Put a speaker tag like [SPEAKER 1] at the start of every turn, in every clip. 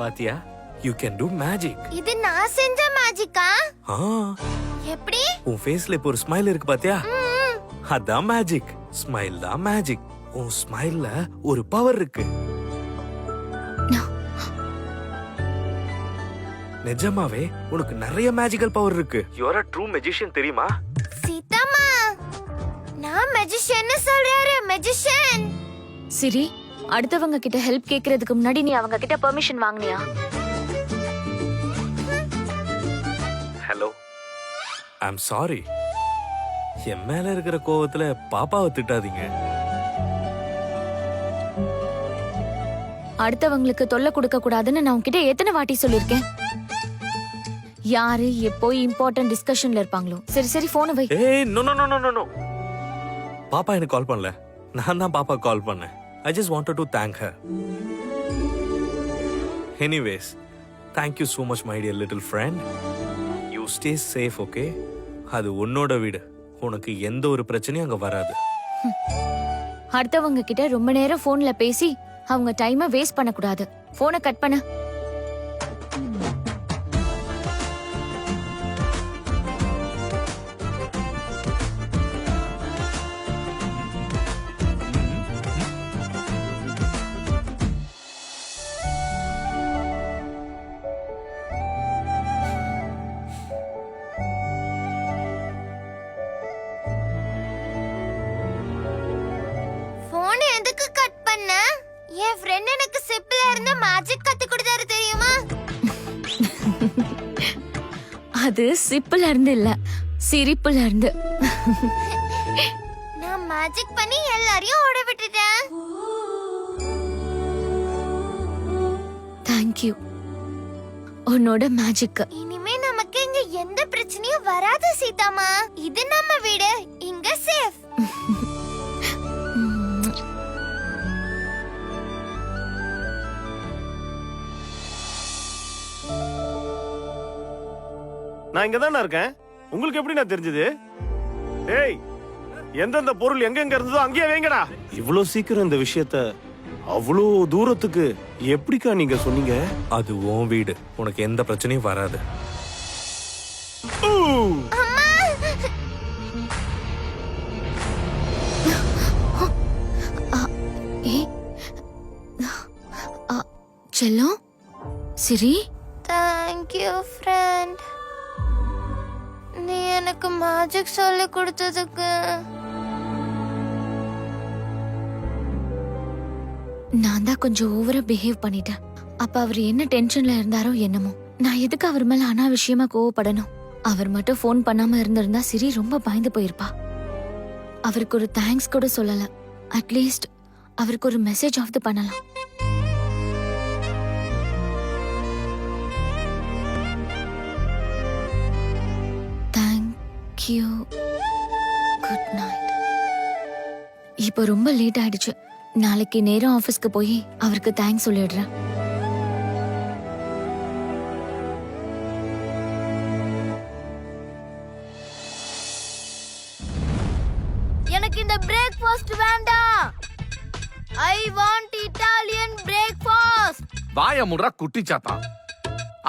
[SPEAKER 1] பாத்தியா, you can to magic.
[SPEAKER 2] இது நான் செஞ்ச மேஜிக்கா? எப்படி?
[SPEAKER 1] உன் ஃபேஸ்ல இப்போ ஒரு ஸ்மைல் இருக்கு பாத்தியா, அதான் மேஜிக். ஸ்மைல் தான் மேஜிக். உன் ஸ்மைல்ல ஒரு பவர் இருக்கு. நிஜமாவே உனக்கு நிறைய மேஜிக்கல் பவர் இருக்கு. You are a true magician, தெரியுமா?
[SPEAKER 2] சீதாமா, நான் மேஜிஷியன் சொல்றாரு. மேஜிஷியன்.
[SPEAKER 3] சிரி, அடுத்தவங்க கிட்ட ஹெல்ப் கேக்குறதுக்கு முன்னாடி நீ அவங்க கிட்ட பெர்மிஷன் வாங்குனியா?
[SPEAKER 1] Hello, I am sorry. என் மேல இருக்கிற கோவத்துல பாப்பாவை திட்டாதீங்க.
[SPEAKER 3] அடுத்தவங்களுக்கு தொல்லை கொடுக்க கூடாதுன்னு நான் உன்கிட்ட எத்தனை வாட்டி சொல்லிருக்கேன்? யாரு எப்போ இம்பார்ட்டன்ட் டிஸ்கஷன்ல இருப்பாங்களோ. சரி சரி, போனை வை.
[SPEAKER 1] ஏய், no no no no no. பாப்பா எனக்கு கால் பண்ணல, நான் தான் பாப்பா கால் பண்ணேன். I just wanted to thank her. Anyways, thank you so much my dear little friend. You stay safe, okay? அது உன்னோட வீடு, உனக்கு எந்த ஒரு பிரச்சனையும் அங்க வராது.
[SPEAKER 3] அடுத்தவங்க கிட்ட ரொம்ப நேரம் போன்ல பேசி அவங்க டைமை வேஸ்ட் பண்ண கூடாது. போனை கட் பண்ண.
[SPEAKER 2] போன் எதுக்கு கட் பண்ண? என் ஃப்ரெண்ட் எனக்கு சிப்பில இருந்து மேஜிக் கத்து கொடுத்தாரு தெரியுமா?
[SPEAKER 3] அது சிப்புல இருந்து இல்ல, சிரிப்புல இருந்து.
[SPEAKER 2] நான் மேஜிக் பண்ணி எல்லாரையும் ஓட விட்டுட்டேன்.
[SPEAKER 3] Thank you. உன்னோட மேஜிக்.
[SPEAKER 2] இனிமே நமக்கு இங்க எந்த பிரச்சனையும் வராது சீதாமா. இது நம்ம வீடு, இங்க சேஃப்.
[SPEAKER 4] நான் இங்க தானே இருக்கேன். உங்களுக்கு எப்படி நான் தெரிஞ்சது? ஏய், எந்தெந்த பொருள் எங்க இருந்ததோ அங்கேயே வைங்கடா. இவ்வளவு சீக்கிரம் இந்த விஷயத்த அவ்வளோ தூரத்துக்கு எப்படிக்கா நீங்க சொன்னீங்க?
[SPEAKER 1] அது உன் வீடு, உனக்கு எந்த பிரச்சனையும் வராது.
[SPEAKER 3] செல்லம், சிரி,
[SPEAKER 2] தேங்க் யூ ஃப்ரெண்ட். நீ எனக்கு மேஜிக் சொல்லி கொடுத்ததுக்கு.
[SPEAKER 3] நான் தான் கொஞ்சம் ஓவரா பிஹேவ் பண்ணிட்டேன். அப்ப அவர் என்ன டென்ஷன்ல இருந்தாரோ என்னமோ. நான் எதுக்கு அவர் மேல அனாவசியமா கோவப்படணும்? அவர் மட்டும் ஃபோன் பண்ணாம இருந்திருந்தா சிரி ரொம்ப பயந்து போயிருப்பா. அவருக்கு ஒரு தேங்க்ஸ் கூட சொல்லல. அட்லீஸ்ட் அவருக்கு ஒரு மெசேஜ் ஆஃப் பண்ணலாம். Thank you. Good night. இப்போ ரொம்ப லேட் ஆயிடுச்சு. நாளைக்கு நேரம் ஆபீஸ்க்கு போய் அவருக்கு தேங்க்ஸ் சொல்லிடுறேன்.
[SPEAKER 2] எனக்கு இந்த பிரேக்ஃபாஸ்ட் வேண்டாம். I want Italian breakfast.
[SPEAKER 5] வாய முடுறா குட்டி சாத்தா.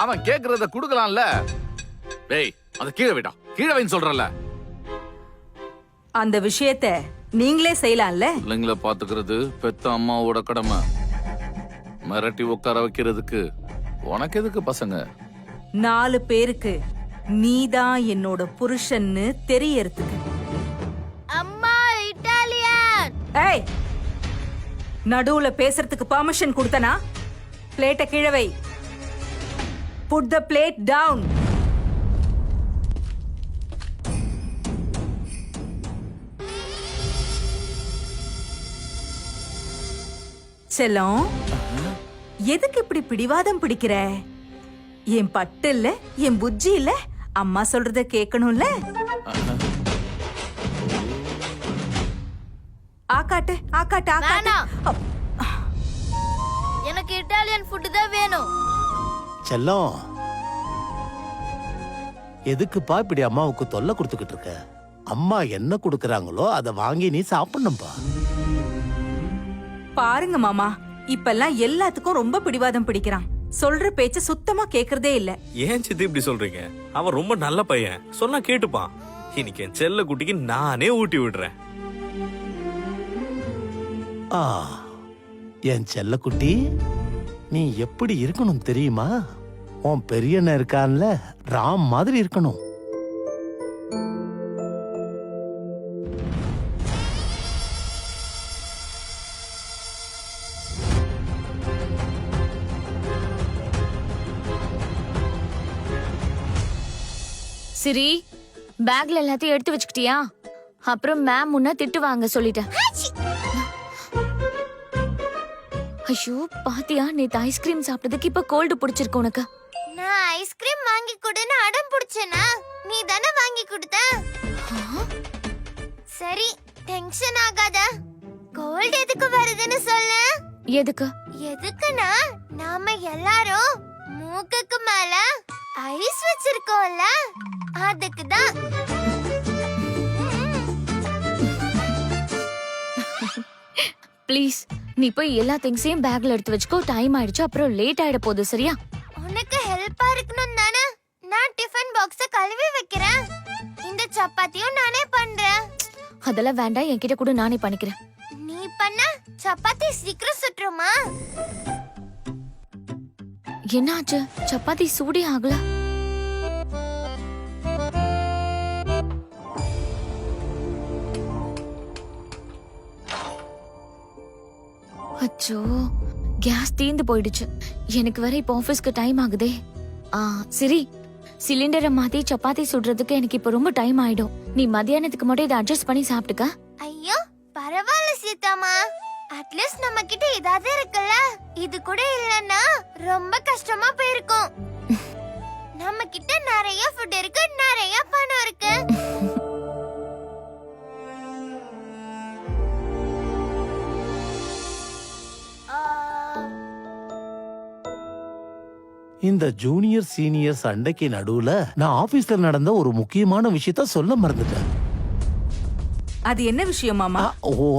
[SPEAKER 5] அவன் கேக்குறத குடுக்கலாம்ல. டேய், அத கீழ விடா. கீழ வைன்னு சொல்றல.
[SPEAKER 6] அந்த விஷயத்தை நீங்களே செய்யலாம்ல.
[SPEAKER 5] பிள்ளைங்கள பாத்துக்கிறது பெத்த அம்மாவோட கடமை. மிரட்டி உட்கார வைக்கிறதுக்கு உனக்கு எதுக்கு பசங்க?
[SPEAKER 6] 4 பேருக்கு நீதான் என்னோட புருஷன்னு தெரியறதுக்கு.
[SPEAKER 2] அம்மா இட்டாலியன்.
[SPEAKER 6] ஏய், நடுவுல பேசுறதுக்கு பெர்மிஷன் கொடுத்தனா? பிளேட்டை கீழ வை. Put the plate down. செல்லம், எதுக்கு இப்படி பிடிவாதம் பிடிக்கிற? என் பட்டு இல்ல, என் புஜ்ஜி இல்ல, அம்மா சொல்றத கேட்கணும்ல. ஆக்காட்டு ஆக்காட்டு ஆக்காட்டு.
[SPEAKER 2] எனக்கு இட்டாலியன் ஃபுட் தான் வேணும்.
[SPEAKER 7] செல்லம், எதுக்குப்பா இப்படி அம்மாவுக்கு தொல்லை கொடுத்துக்கிட்டு இருக்க? அம்மா என்ன கொடுக்கறாங்களோ அதை வாங்கி நீ சாப்பிடணும்பா.
[SPEAKER 6] பாருங்க மாமா, இப்பெல்லாம் எல்லாத்துக்கும் ரொம்ப பிடிவாதம் பிடிக்கிறான். சொல்ற பேச்ச சுத்தமா கேக்குறதே இல்ல.
[SPEAKER 1] ஏன் சித்தி இப்படி சொல்றீங்க? அவன் ரொம்ப நல்ல பையன், சொன்னா கேட்டுப்பான். இன்னைக்கு என் செல்ல குட்டிக்கு நானே ஊட்டி விடுறேன்.
[SPEAKER 7] ஆ, என் செல்லக்குட்டி, நீ எப்படி இருக்கணும் தெரியுமா? உன் பெரியண்ணன் இருக்கான்ல, ராம் மாதிரி இருக்கணும்.
[SPEAKER 3] சிரி, பேக்ல எல்லாத்தையும் எடுத்து வச்சுக்கிட்டியா? அப்புறம் மேம் முன்ன திட்டு வாங்க சொல்லிட்டேன். ஐயோ பாத்தியா, நேத்து ஐஸ்கிரீம் சாப்பிட்டதுக்கு இப்ப கோல்டு பிடிச்சிருக்கு உனக்கு.
[SPEAKER 2] நான் ஐஸ்கிரீம் வாங்கி கொடுன்னு அடம் பிடிச்சேனா? நீ தானே வாங்கி கொடுத்த. சரி, டென்ஷன் ஆகாத. கோல்ட் எதுக்கு வருதுன்னு சொல்லு.
[SPEAKER 3] எதுக்கு?
[SPEAKER 2] எதுக்குன்னா நாம எல்லாரும் மூக்குக்கு மேல ஐஸ் வச்சிருக்கோம்ல, அதுக்கு தான்.
[SPEAKER 3] ப்ளீஸ் நீ போய் எல்லா திங்ஸையும் பேக்ல எடுத்து வச்சுக்கோ. டைம் ஆயிடுச்சு, அப்புறம் லேட் ஆயிட போகுது. சரியா?
[SPEAKER 2] உனக்கு ஹெல்ப்பா இருக்கணும் தானே நான் டிஃபன் பாக்ஸ கழுவி வைக்கிறேன். இந்த சப்பாத்தியும் நானே பண்றேன்.
[SPEAKER 3] அதெல்லாம் வேண்டாம், என்கிட்ட கூட நானே பண்ணிக்கிறேன்.
[SPEAKER 2] நீ பண்ண சப்பாத்தி சீக்கிரம் சுட்டுருமா?
[SPEAKER 3] என்னாச்சு? சப்பாத்தி சூடே ஆகல. அச்சோ, கேஸ் தீந்து போயிடுச்சு. எனக்கு வர இப்ப ஆபீஸ்க்கு டைம் ஆகுதே. சரி, சிலிண்டரை மாத்தி சப்பாத்தி சுடுறதுக்கு எனக்கு இப்ப ரொம்ப டைம் ஆயிடும். நீ மத்தியானத்துக்கு மட்டும் இதை அட்ஜஸ்ட் பண்ணி சாப்பிட்டுக்க.
[SPEAKER 2] ஐயோ பரவாயில்ல சீதாமா, அட்லீஸ்ட் நம்ம கிட்ட ஏதாவது இருக்குல்ல. இது கூட இல்லன்னா ரொம்ப கஷ்டமா போயிருக்கும். நம்ம கிட்ட நிறைய ஃபுட் இருக்கு, நிறைய பணம் இருக்கு.
[SPEAKER 7] இந்த ஜூனியர் சீனியர் சண்டைக்கு நடுவுல நான் ஆபீஸ்ல நடந்த ஒரு முக்கியமான விஷயத்த சொல்ல மறந்துட்டேன்.
[SPEAKER 6] அது என்ன விஷயம் மாமா?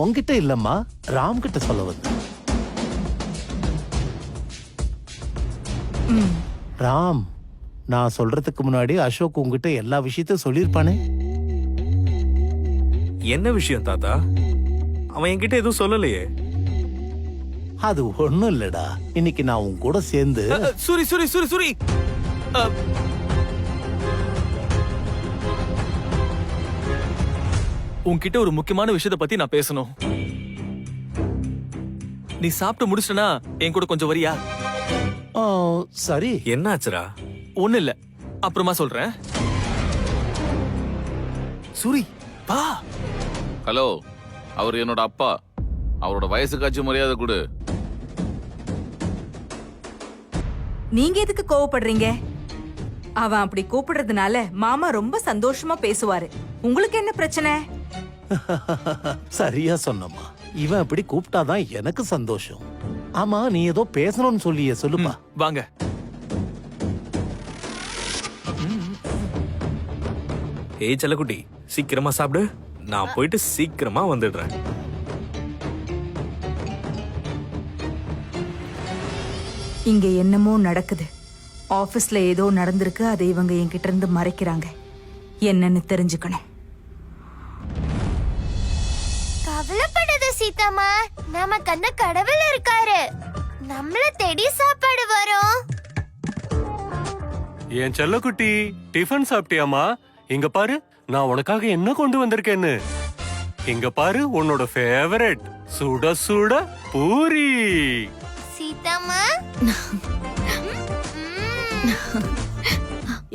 [SPEAKER 7] உன்கிட்ட இல்லம்மா, ராம் கிட்ட சொல்ல வந்தேன். ராம், நான் சொல்றதுக்கு முன்னாடி அசோக் உங்ககிட்ட எல்லா விஷயத்தையும் சொல்லிருப்பானே.
[SPEAKER 1] என்ன விஷயம் தாத்தா? அவன் என்கிட்ட எதுவும் சொல்லலையே.
[SPEAKER 7] அது ஒண்ணும் இல்லடா, இன்னைக்கு நான் உன் கூட சேர்ந்து
[SPEAKER 1] சூரி சூரி சூரி சூரி
[SPEAKER 8] உன்கிட்ட ஒரு முக்கியமான விஷயத்தை பத்தி நான் பேசணும். நீ சாப்பிட்டு முடிச்சிட்டனா என் கூட கொஞ்சம் வரியா?
[SPEAKER 7] சரி.
[SPEAKER 1] என்னாச்சுரா?
[SPEAKER 8] ஒண்ணு இல்ல, அப்புறமா சொல்றேன். சூரி வா.
[SPEAKER 5] ஹலோ, அவர் என்னோட அப்பா. அவரோட வயசுக்காச்சும் மரியாதை கொடு.
[SPEAKER 6] நீங்க எதுக்கு கோவப்படுறீங்க? அவன் அப்படி கூப்பிடுறதுனால மாமா ரொம்ப சந்தோஷமா பேசுவாரு. உங்களுக்கு என்ன பிரச்சனை?
[SPEAKER 7] சரியா சொன்னம்மா. இவன் அப்படி கூப்பிட்டாதான் எனக்கு சந்தோஷம். ஆமா, நீ ஏதோ பேசணும்னு சொல்லியே, சொல்லுப்பா.
[SPEAKER 8] வாங்க.
[SPEAKER 1] ஏய் செல்லக்குட்டி, சீக்கிரமா சாப்பிடு. நான் போயிட்டு சீக்கிரமா வந்துடுறேன்.
[SPEAKER 6] இங்க என்னமோ நடக்குது. ஆபீஸ்ல ஏதோ நடந்திருக்கு, அதை இவங்க என்கிட்ட இருந்து மறைக்கிறாங்க. என்னன்னு தெரிஞ்சுக்கணும்.
[SPEAKER 2] கவலைப்படாத சீதாமா, நமக்கு அந்த கடவுள் இருக்காரு. நம்மள தேடி சாப்பாடு வரும்.
[SPEAKER 4] என் செல்லக்குட்டி, டிஃபன் சாப்பிட்டியாமா? இங்க பாரு, நான் உனக்காக என்ன கொண்டு வந்திருக்கேன்னு. இங்க பாரு, உன்னோட ஃபேவரட் சுட சுட பூரி.
[SPEAKER 2] சீதாமா,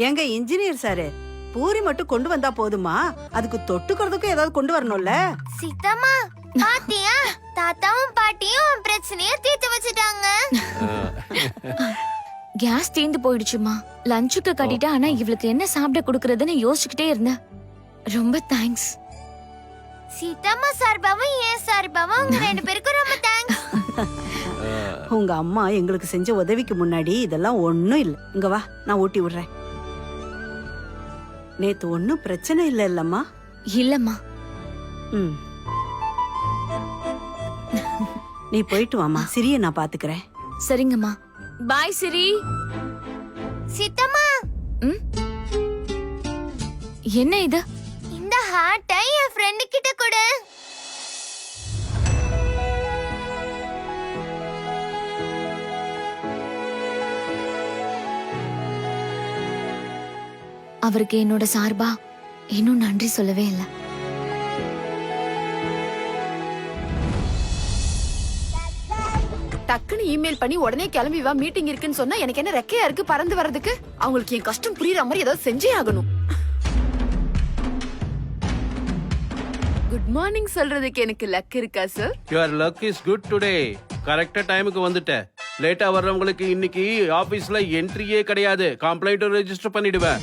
[SPEAKER 9] எங்க இன்ஜினியர் சாரு, பூரி மட்டும் கொண்டு வந்தா போதுமா? அதுக்கு தொட்டுக்கிறதுக்கு ஏதாவது கொண்டு வரணும்ல?
[SPEAKER 2] சீதாமா பாத்தியா, தாத்தாவும் பாட்டியும் பிரச்சனைய தீர்த்து வச்சுட்டாங்க.
[SPEAKER 3] கேஸ் தீந்து போயிடுச்சுமா. லஞ்சுக்கு கட்டிட்டா, ஆனா இவளுக்கு என்ன சாப்பிட கொடுக்கறதுன்னு யோசிச்சுக்கிட்டே இருந்தேன். ரொம்ப தேங்க்ஸ்.
[SPEAKER 2] சீதாமா சார்பாவும் ஏன் சார்பாவும் உங்க ரெண்டு பேருக்கும் ரொம்ப தேங்க்ஸ்.
[SPEAKER 9] உங்க அம்மா எங்களுக்கு செஞ்ச உதவிக்கு முன்னாடி இதெல்லாம் ஒண்ணும் இல்ல. இங்க வா, நான் ஊட்டி விடுறேன். நேத்து ஒண்ணும் பிரச்சனை இல்ல இல்லம்மா?
[SPEAKER 3] இல்லம்மா.
[SPEAKER 9] ம், நீ போயிட்டு வாமா, சிறிய நான் பாத்துக்கிறேன்.
[SPEAKER 3] சரிங்கம்மா, பாய் சிரி.
[SPEAKER 2] சீதம்மா,
[SPEAKER 3] என்ன இது?
[SPEAKER 2] இந்த ஹார்ட்டை என் ஃப்ரெண்டு கிட்ட கொடு.
[SPEAKER 3] அவருக்கு என்னோட சார்பா இன்னும் நன்றி சொல்லவே இல்லை.
[SPEAKER 10] டக்குன்னு இமெயில் பண்ணி உடனே கிளம்பி வா மீட்டிங் இருக்குன்னு சொன்னா எனக்கு என்ன ரெக்கையா இருக்கு பறந்து வர்றதுக்கு? அவங்களுக்கு என் கஷ்டம் புரியுற மாதிரி ஏதாவது செஞ்சே ஆகணும். குட் மார்னிங் சொல்றதுக்கு எனக்கு லக் இருக்கா sir?
[SPEAKER 11] Your luck is good today. கரெக்டா டைமுக்கு வந்துட்ட. லேட்டா வர்றவங்களுக்கு இன்னைக்கு ஆபீஸ்ல என்ட்ரியே கிடையாது. கம்ப்ளைண்ட் ரெஜிஸ்டர் பண்ணிடுவேன்.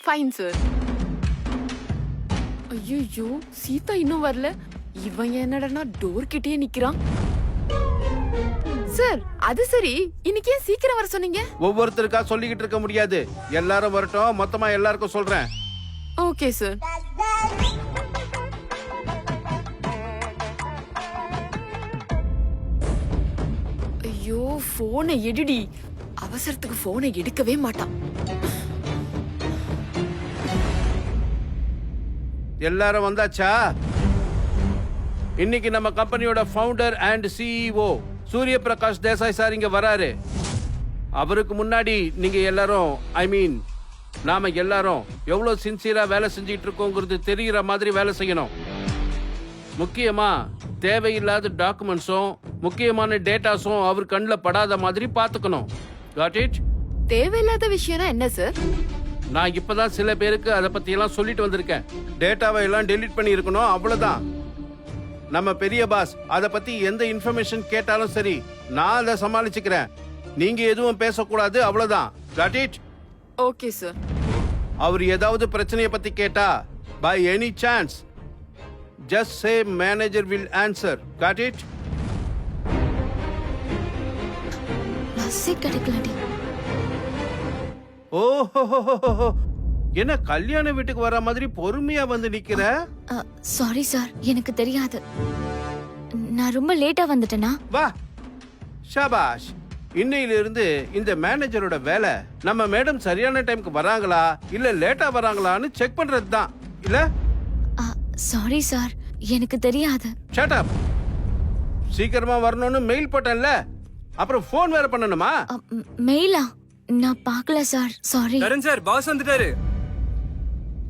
[SPEAKER 10] Fine sir. ஐயோ சீதா இன்னும் வரல. இவன் என்னடனா டோர் கிட்டே நிக்கிறான். சார் அது சரி, இன்னைக்கு ஏன் சீக்கிரம் வர சொன்னீங்க?
[SPEAKER 11] ஒவ்வொருத்தருக்கா சொல்லிக்கிட்டு இருக்க முடியாது. எல்லாரும் வரட்டும், மொத்தமா எல்லாருக்கும் சொல்றேன்.
[SPEAKER 10] Okay sir. ஐயோ போனை எடுடி. அவசரத்துக்கு போனை எடுக்கவே மாட்டான்.
[SPEAKER 11] எல்லாரும் வந்தாச்சா? இன்னைக்கு நம்ம கம்பெனியோட founder and CEO Surya Prakash Desai sir இங்க வராரு. அவருக்கு முன்னாடி நீங்க எல்லாரும் நாம எல்லாரும் எவ்வளவு சின்சியரா வேலை செஞ்சிட்டு இருக்கோங்கிறது தெரிகிற மாதிரி வேலை செய்யணும். முக்கியமா தேவையில்லாத டாக்குமெண்ட்ஸும் முக்கியமான டேட்டாஸும் அவர் கண்ணில் படாத மாதிரி பார்த்துக்கணும். Got it?
[SPEAKER 10] தேவையில்லாத விஷயம்னா என்ன சார்?
[SPEAKER 11] நான் இப்பதான் சில பேருக்கு அதை பத்தி எல்லாம் சொல்லிட்டு வந்திருக்கேன். டேட்டாவை எல்லாம் டெலீட் பண்ணி இருக்கணும், அவ்வளவுதான். நம்ம பெரிய பாஸ் அதை பத்தி எந்த இன்ஃபர்மேஷன் கேட்டாலும் சரி, நான் அதை சமாளிச்சுக்கிறேன். நீங்க எதுவும் பேசக்கூடாது, அவ்வளவுதான். Got it?
[SPEAKER 10] Okay sir.
[SPEAKER 11] அவர் ஏதாவது பிரச்சனையை பத்தி கேட்டா, by any chance just say manager will answer. Got it?
[SPEAKER 3] பஸ்ஸே கிடைக்கலடி.
[SPEAKER 11] ஓஹோ, என்ன கல்யாண வீட்டுக்கு வர மாதிரி பொறுமையா வந்து நிக்கிற?
[SPEAKER 3] சாரி சார், எனக்கு தெரியாது. நான் ரொம்ப லேட்டா வந்துட்டேனா?
[SPEAKER 11] வா, ஷாபாஷ். இன்னையில இருந்து இந்த மேனேஜரோட வேலை நம்ம மேடம் சரியான டைம்க்கு வராங்களா இல்ல லேட்டா வராங்களான்னு செக் பண்றது தான், இல்ல?
[SPEAKER 3] சாரி சார், எனக்கு தெரியாது.
[SPEAKER 11] Shut up. சீக்கிரமா வரணும்னு மெயில் போட்டேன்ல, அப்புறம் ஃபோன் வேற பண்ணணுமா?
[SPEAKER 3] மெயிலா? நான் பார்க்கல sir, sorry.
[SPEAKER 8] Karan sir, boss வந்துட்டாரு.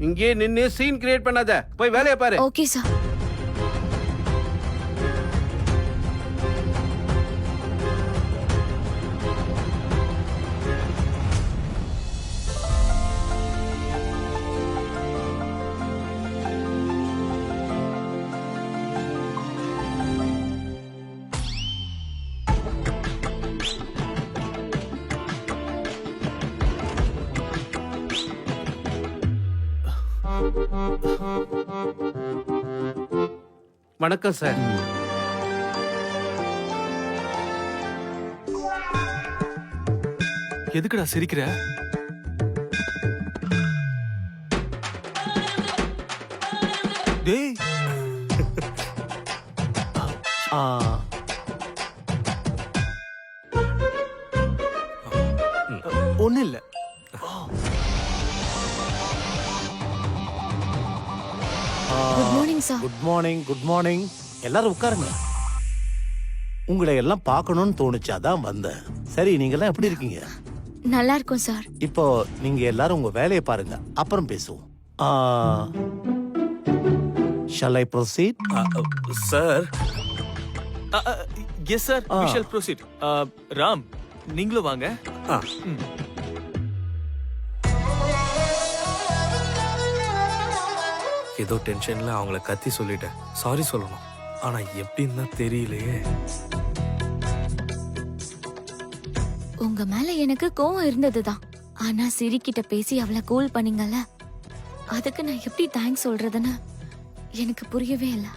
[SPEAKER 11] இங்கே நின்னு சீன் கிரியேட் பண்ணாத, போய் வேலையை பாரு.
[SPEAKER 3] Okay sir.
[SPEAKER 11] வணக்கம் சார்.
[SPEAKER 8] எதுக்குடா சிரிக்கிற? டேய், ஒண்ணு இல்ல.
[SPEAKER 3] Good morning sir.
[SPEAKER 7] Good morning, good morning. எல்லாரும் உட்காருங்க. உங்களை எல்லாம் பார்க்கணும்னு தோணுச்சாதான் வந்தேன். சரி, நீங்க எல்லாம் எப்படி இருக்கீங்க?
[SPEAKER 3] நல்லா இருக்கும் சார்.
[SPEAKER 7] இப்போ நீங்க எல்லாரும் உங்க வேலையை பாருங்க, அப்புறம் பேசுவோம். Shall I proceed?
[SPEAKER 1] Sir,
[SPEAKER 8] yes sir, we shall proceed. Ram, நீங்களும் வாங்க.
[SPEAKER 1] ஏதோ டென்ஷன்ல அவங்கள கத்தி சொல்லிட்டேன். சாரி சொல்லணும், ஆனா எப்படின்னு தான் தெரியலையே.
[SPEAKER 3] உங்க மேல எனக்கு கோவம் இருந்ததுதான். ஆனா சிரிக்கிட்ட பேசி அவளை கூல் பண்ணீங்கல்ல, அதுக்கு நான் எப்படி தேங்க்ஸ் சொல்றதுன்னு எனக்கு புரியவே இல்லை.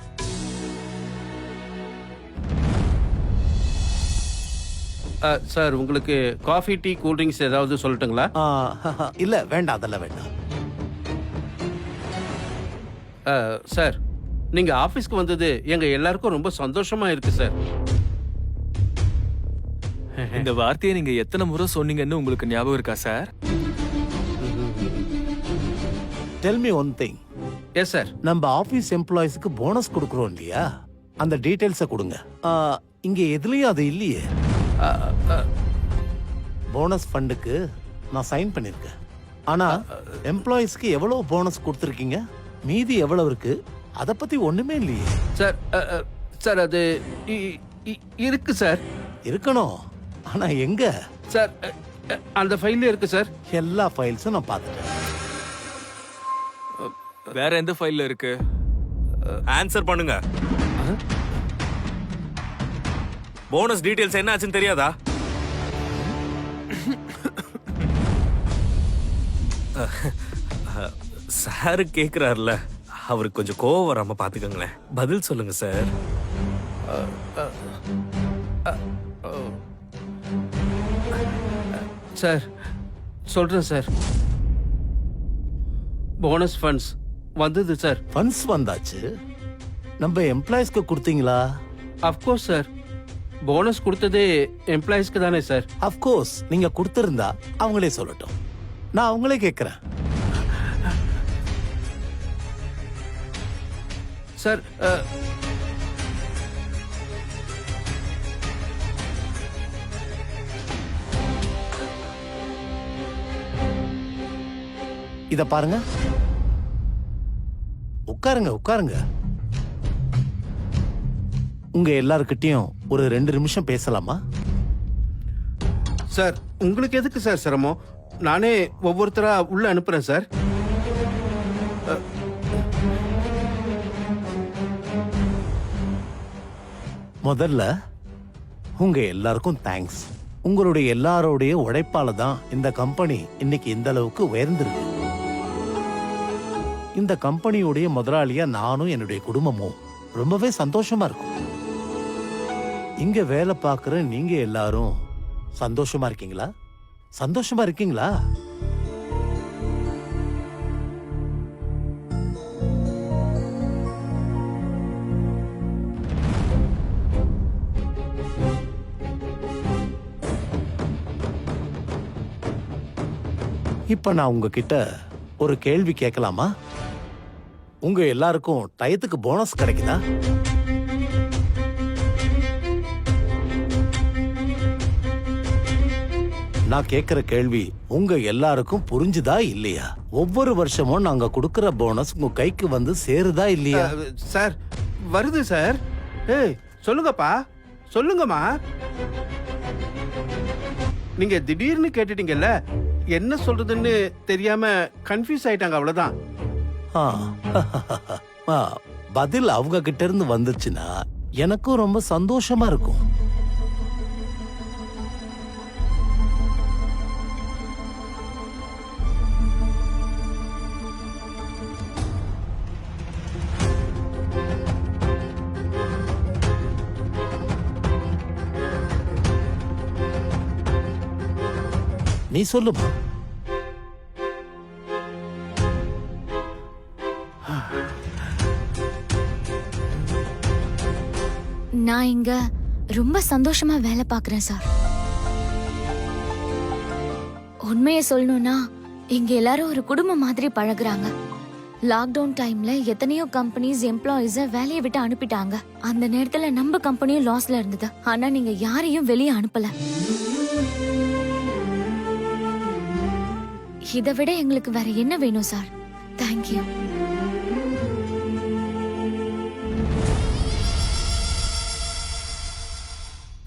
[SPEAKER 11] சார், உங்களுக்கு காஃபி, டீ, கூல் ட்ரிங்க்ஸ் ஏதாவது சொல்லட்டுங்களா?
[SPEAKER 7] இல்ல வேண்டாம், அதெல்லாம் வேண்டாம்.
[SPEAKER 11] சார், நீங்க ஆபீஸ்க்கு வந்தது எங்க எல்லாருக்கும் ரொம்ப சந்தோஷமா இருக்கு சார்.
[SPEAKER 8] இந்த வார்த்தையை நீங்க எத்தனை முறை சொன்னீங்கன்னு உங்களுக்கு ஞாபகம் இருக்கா sir?
[SPEAKER 7] Tell me one thing.
[SPEAKER 11] Yes sir.
[SPEAKER 7] நம்ம ஆபீஸ் எம்ப்ளாயிஸ்க்கு போனஸ் கொடுக்குறோம் இல்லையா, அந்த டீடைல்ஸை கொடுங்க. இங்க எதுலயும் அது இல்லையே. போனஸ் ஃபண்டுக்கு நான் சைன் பண்ணிருக்கேன். ஆனா எம்ப்ளாயிஸ்க்கு எவ்வளவு போனஸ் கொடுத்துருக்கீங்க, மீதி எவ்வளவு இருக்கு, அத பத்தி ஒண்ணுமே இல்லையே.
[SPEAKER 11] சார் சார் அது இருக்கு சார்.
[SPEAKER 7] இருக்கணும், ஆனா எங்க?
[SPEAKER 11] சார் அந்த ஃபைல்ல இருக்கு சார்.
[SPEAKER 7] எல்லா ஃபைல்ஸும் நான் பார்த்துட்டேன்.
[SPEAKER 8] வேற எந்த ஃபைல்ல இருக்கு?
[SPEAKER 1] ஆன்சர் பண்ணுங்க. போனஸ் டீடைல்ஸ் என்ன ஆச்சுன்னு தெரியாதா? சார் கேக்குறாருல, அவருக்கு கொஞ்சம் கோவம் வராம பாத்துக்கங்களேன். பதில் சொல்லுங்க சார்.
[SPEAKER 11] சார் சொல்றேன் சார். போனஸ் ஃபண்ட்ஸ் வந்தது சார்.
[SPEAKER 7] ஃபண்ட்ஸ் வந்தாச்சு. நம்ம எம்ப்ளாயிஸ்க்கு கொடுத்தீங்களா?
[SPEAKER 11] Of course sir. போனஸ் கொடுத்ததே எம்ப்ளாயிஸ்க்கு தானே சார்?
[SPEAKER 7] அஃப்கோர்ஸ். நீங்க கொடுத்திருந்தா அவங்களே சொல்லட்டும், நான் அவங்களே கேட்கிறேன்.
[SPEAKER 11] சார்
[SPEAKER 7] இத பாருங்க. உட்காருங்க உட்காருங்க. உங்க எல்லார்கிட்டயும் ஒரு 2 நிமிஷம் பேசலாமா?
[SPEAKER 11] சார் உங்களுக்கு எதுக்கு சார் சிரமம்? நானே ஒவ்வொருத்தரா உள்ள அனுப்புறேன் சார்.
[SPEAKER 7] முதல்ல உங்க எல்லாருக்கும் தேங்க்ஸ். உங்களுடைய எல்லாரோடைய உழைப்பால தான் இந்த கம்பெனி இன்னைக்கு இந்த அளவுக்கு உயர்ந்திருக்கு. இந்த கம்பெனியுடைய முதலாளியா நானும் என்னுடைய குடும்பமும் ரொம்பவே சந்தோஷமா இருக்கும். இங்க வேலை பார்க்குற நீங்க எல்லாரும் சந்தோஷமா இருக்கீங்களா? சந்தோஷமா இருக்கீங்களா? இப்ப நான் உங்ககிட்ட ஒரு கேள்வி கேட்கலாமா? உங்க எல்லாருக்கும் டயத்துக்கு போனஸ் கிடைக்குதா? நான் கேக்குற கேள்வி உங்க எல்லாருக்கும் புரிஞ்சுதா இல்லையா? ஒவ்வொரு வருஷமும் நாங்க கொடுக்கற போனஸ் உங்க கைக்கு வந்து சேருதா இல்லையா?
[SPEAKER 11] சார் வருது சார். ஏய் சொல்லுங்கப்பா, சொல்லுங்கம்மா. நீங்க திடீர்னு கேட்டுட்டீங்கல்ல, என்ன சொல்றதுன்னு தெரியாம கன்ஃபியூஸ் ஆயிட்டாங்க, அவ்வளவுதான்.
[SPEAKER 7] பதில் அவங்க கிட்ட இருந்து வந்துச்சுன்னா எனக்கும் ரொம்ப சந்தோஷமா இருக்கும். நீ சொல்லுமா.
[SPEAKER 3] நான் இங்க ரொம்ப சந்தோஷமா வேலை பார்க்கறேன் சார். உண்மையை சொல்லணும்னா இங்க எல்லாரும் ஒரு குடும்பம் மாதிரி பழகுறாங்க. லாக்டவுன் டைம்ல எத்தனையோ கம்பெனிஸ் எம்ப்ளாயிஸ வேலையை விட்டு அனுப்பிட்டாங்க. அந்த நேரத்துல நம்ம கம்பெனியும் லாஸ்ல இருந்தது. ஆனா நீங்க யாரையும் வெளியே அனுப்பல. இதை விட எங்களுக்கு வேற என்ன வேணும் சார்? தேங்க்யூ.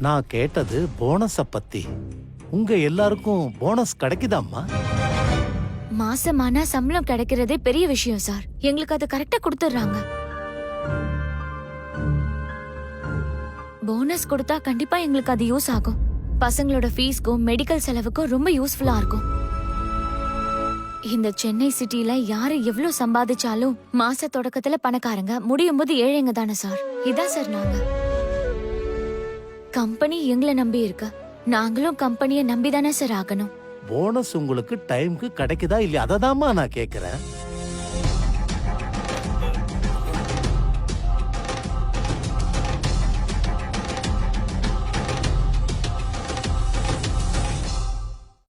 [SPEAKER 7] நான் கேட்டது போனஸ பத்தி. உங்க எல்லாருக்கும் போனஸ் கிடைக்குதாம்மா?
[SPEAKER 3] மாசமானா சம்பளம் கிடைக்கிறதே பெரிய விஷயம் சார். எங்களுக்கு அது கரெக்டா கொடுத்துறாங்க. போனஸ் கொடுத்தா கண்டிப்பா எங்களுக்கு அது யூஸ் ஆகும். பசங்களோட ஃபீஸ்க்கும் மெடிக்கல் செலவுக்கும் ரொம்ப யூஸ்ஃபுல்லா இருக்கும். இந்த சென்னை சிட்டில யாரு எவ்வளவு சம்பாதிச்சாலும் மாச தொடக்கத்துல பணக்காரங்க, முடியும் போது ஏழைங்க தானே சார். இதான் சார் நாங்க. கம்பெனி எங்களை நம்பி இருக்கு, நாங்களும் கம்பெனியை நம்பி தானே சார் ஆகணும்.
[SPEAKER 7] போனஸ் உங்களுக்கு டைம்க்கு கிடைக்குதா இல்லையா? அததாம்மா நான் கேக்குறேன்.